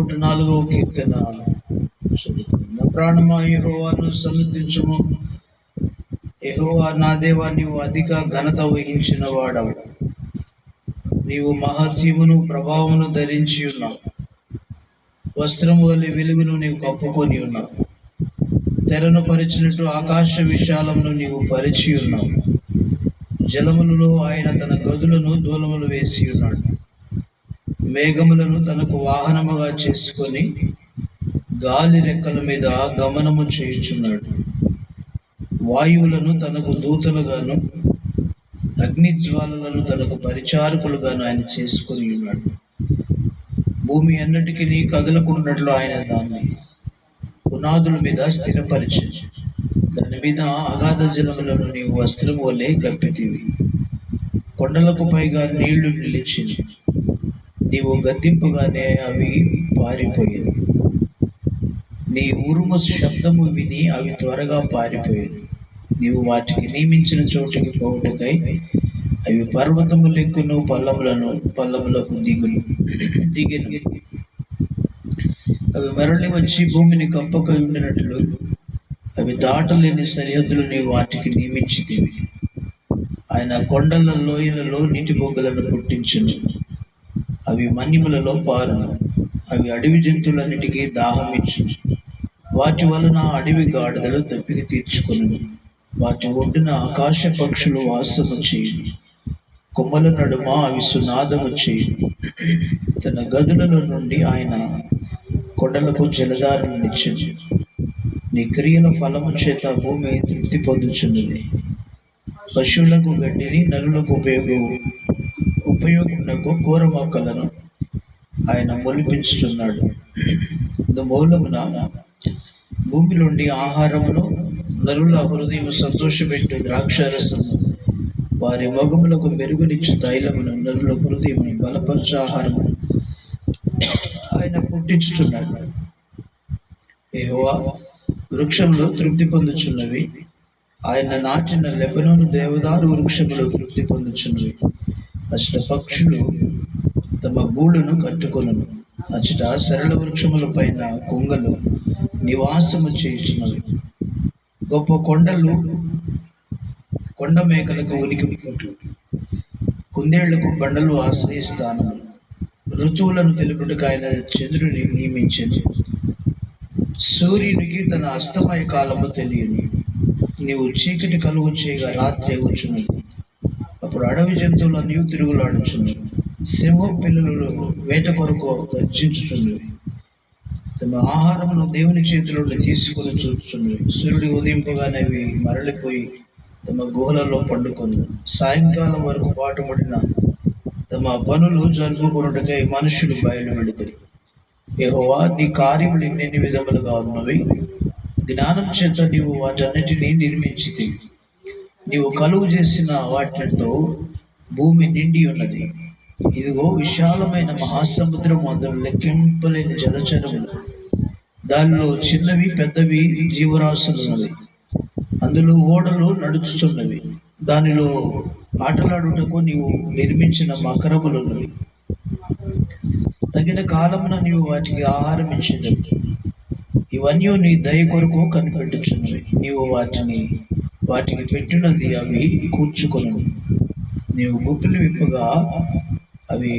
104వ కీర్తన చదువుకుందాం. ప్రాణమా యెహోవాను సన్నుతించుము. యెహోవా నా దేవా, నీవు అధిక ఘనత వహించిన వాడవు. నీవు మహత్యమును ప్రభావమును ధరించి ఉన్నావు. వస్త్రము వలె వెలుగును నీవు కప్పుకొని ఉన్నావు. తెరను పరిచినట్టు ఆకాశ విశాలమును నీవు పరిచి ఉన్నావు. జలములలో ఆయన తన గదులను దూలములు వేసి ఉన్నాడు. మేఘములను తనకు వాహనముగా చేసుకొని గాలి రెక్కల మీద గమనము చేయుచున్నాడు. వాయువులను తనకు దూతలుగాను అగ్ని జ్వాలలను తనకు పరిచారకులుగాను ఆయన చేసుకొని ఉన్నాడు. భూమి అన్నిటికీ కదలకున్నట్లు ఆయన దాన్ని పునాదుల మీద స్థిరపరిచింది. దాని మీద అగాధ జలములను నీవు వస్త్రము వలె కప్పితివి. కొండలకు పైగా నీళ్లు నిలిచింది. నీవు గద్దింపుగానే అవి పారిపోయాయి. నీ ఉరుము శబ్దము విని అవి త్వరగా పారిపోయాయి. నీవు వాటికి నియమించిన చోటుకి పోవుటకై అవి పర్వతము లెక్కును పల్లములకు దిగెను. అవి మరలి వచ్చి భూమిని కప్పక ఉండినట్లు అవి దాటలేని సరిహద్దులు నీవు వాటికి నియమించితివి. ఆయన కొండల లోయలలో నీటి బొగ్గలను పుట్టించును. అవి మన్యములలో పారును. అవి అడవి జంతువులన్నిటికీ దాహమిచ్చు. వాటి వలన అడవి గాడిదలు దప్పిక తీర్చుకును. వాటి ఒడ్డున ఆకాశ పక్షులు వాసము చేయును. కొమ్మల నడుమ అవి సునాదము చేయును. తన గదులలో నుండి ఆయన కొండలకు జలధారలనిచ్చును. నీ క్రియల ఫలము చేత భూమి తృప్తి పొందుచున్నది. పశువులకు గడ్డిని, నరులకు ఉపయోగమునకు కూర మొక్కలను ఆయన మొలిపించుతున్నాడు. మూలమున భూమి నుండి ఆహారమును, నరుల హృదయం సంతోషపెట్టు ద్రాక్షారసము, వారి మగములకు మెరుగునిచ్చు తైలమును, నరుల హృదయమును బలపరచు ఆహారమును ఆయన పుట్టించుతున్నాడు. యెహోవా వృక్షములు తృప్తి పొందుచున్నవి. ఆయన నాటిన లెబనోను దేవదారు వృక్షములు తృప్తి పొందుచున్నవి. అచ్చట పక్షులు తమ గూళ్ళను కట్టుకొనును. అచ్చట సరళ వృక్షముల పైన కొంగలు నివాసము చేయుచున్నవి. గొప్ప కొండలు కొండ మేకలకు ఉనికి పుట్టు, కుందేళ్లకు బండలు ఆశ్రయిస్తాను. ఋతువులను తెలుపుటకు ఆయన చంద్రుని నియమించను. సూర్యునికి తన అస్తమయ కాలము తెలియను. నీవు చీకటి కలుగు చేయగా రాత్రి ఎగుచున్నది. అప్పుడు అడవి జంతువులన్నీ తిరుగులాడుచున్నవి. సింహ పిల్లలు వేట కొరకు గర్జించుచున్నవి. తమ ఆహారమును దేవుని చేతిలోని తీసుకొని చూచుచున్నవి. సూర్యుడు ఉదయింపగానే అవి మరలిపోయి తమ గుహలలో పండుకొని సాయంకాలం వరకు పాటుపడిన తమ పనులు జరుపుకొనుటకై మనుషులు బయలు వెళుతారు. యెహోవా, నీ కార్యములు ఎన్నెన్ని విధములుగా ఉన్నవి. జ్ఞానం చేత నీవు వాటన్నిటినీ నిర్మించితివి. నీవు కలుగు చేసిన వాటితో భూమి నిండి ఉన్నది. ఇదిగో విశాలమైన మహాసముద్రం, అందులో లెక్కింపలేని జలచరములు, దానిలో చిన్నవి పెద్దవి జీవరాశులు ఉన్నవి. అందులో ఓడలు నడుచుచున్నవి. దానిలో ఆటలాడుటకు నీవు నిర్మించిన మకరములున్నవి. తగిన కాలమున నీవు వాటికి ఆహారం ఇచ్చేదవు. ఇవన్నీ నీ దయ కొరకు కనిపెట్టుచున్నవి. నీవు వాటికి పెట్టినది అవి కూర్చుకొను. నీవు గుప్పిలు విప్పగా అవి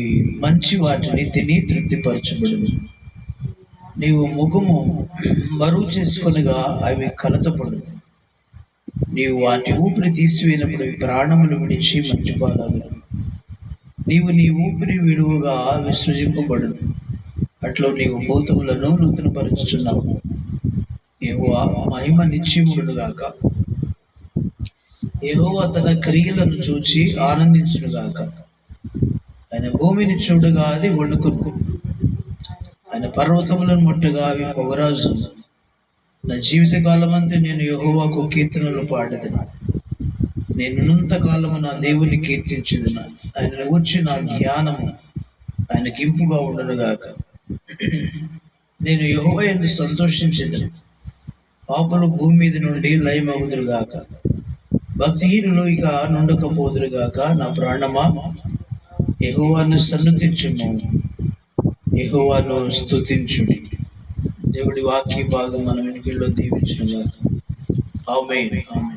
మంచి వాటిని తిని తృప్తిపరచబడును. నీవు ముఖము మరుగు చేసుకొనగా అవి కలతపడు. నీవు వాటి ఊపిరి తీసివేసినప్పుడు అవి ప్రాణములు విడిచి మట్టిపాలగును. నీవు నీ ఊపిరి విడువగా విసృజింపబడును. అట్లో నీవు భూతములను నూతనపరుచుచున్నావు. యెహోవా మహిమ నిశ్చయముడుగాక. యెహోవా తన క్రియలను చూచి ఆనందించునుగాక. ఆయన భూమిని చూడగా అది వణుకును. ఆయన పర్వతములను ముట్టగా అవి పొగరాజు. నా జీవితకాలమంతా నేను యెహోవాకు కీర్తనలు పాడేదను. నేనున్నంత కాలము నా దేవుని కీర్తించుదును. ఆయన గూర్చి నా ధ్యానము ఆయనకి ఇంపుగా ఉండునుగాక. నేను యెహోవా యందు సంతోషించేదను. పాపులు భూమి మీద నుండి లయమగుదురుగాక. భక్తిహీనులు ఇక నుండకపోదురుగాక. నా ప్రాణమా యెహోవాను సన్నుతించుము. యెహోవాను స్తుతించుడి. దేవుడి వాక్య భాగం మన వెనుకల్లో దీవించును గాక. ఆమేన్.